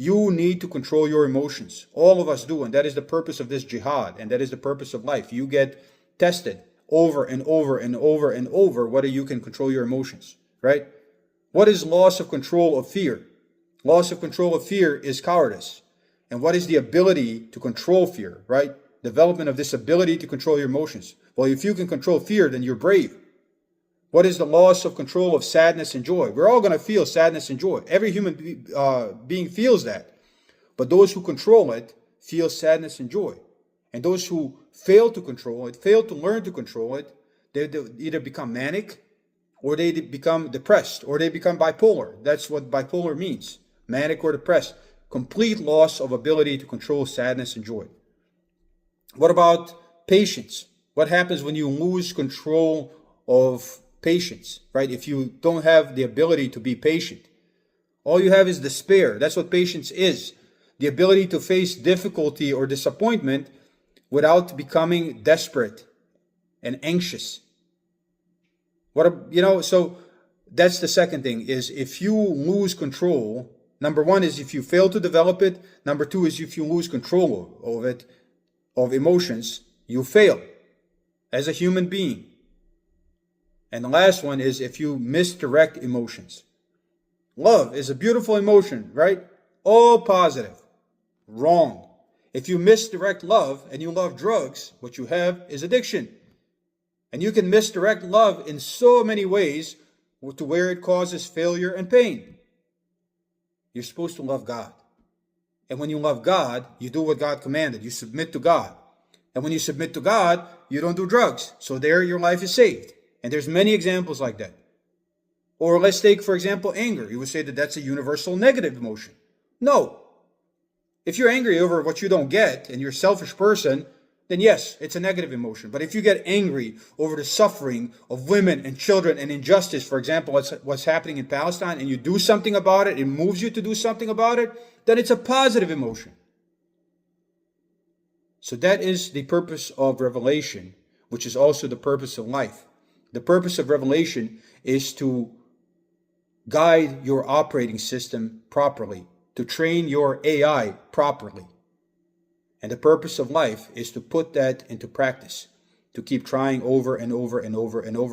You need to control your emotions. All of us do, and that is the purpose of this jihad, and that is the purpose of life. You get tested over and over and over and over whether you can control your emotions, right? What is loss of control of fear? Loss of control of fear is cowardice. And what is the ability to control fear, right? Development of this ability to control your emotions. Well, if you can control fear, then you're brave. What is the loss of control of sadness and joy? We're all going to feel sadness and joy. Every human being feels that. But those who control it feel sadness and joy. And those who fail to control it, fail to learn to control it, they either become manic, or they become depressed, or they become bipolar. That's what bipolar means. Manic or depressed. Complete loss of ability to control sadness and joy. What about patience? What happens when you lose control of patience, right? If you don't have the ability to be patient, all you have is despair. That's what patience is. The ability to face difficulty or disappointment without becoming desperate and anxious. So that's the second thing, is if you lose control, number one is if you fail to develop it. Number two is if you lose control of it, of emotions, you fail as a human being. And the last one is if you misdirect emotions. Love is a beautiful emotion, right? All positive. Wrong. If you misdirect love and you love drugs, what you have is addiction. And you can misdirect love in so many ways to where it causes failure and pain. You're supposed to love God. And when you love God, you do what God commanded. You submit to God. And when you submit to God, you don't do drugs. So there your life is saved. And there's many examples like that. Or let's take, for example, anger. You would say that that's a universal negative emotion. No. If you're angry over what you don't get and you're a selfish person, then yes, it's a negative emotion. But if you get angry over the suffering of women and children and injustice, for example, what's happening in Palestine, and you do something about it, it moves you to do something about it, then it's a positive emotion. So that is the purpose of revelation, which is also the purpose of life. The purpose of revelation is to guide your operating system properly, to train your AI properly. And the purpose of life is to put that into practice, to keep trying over and over and over and over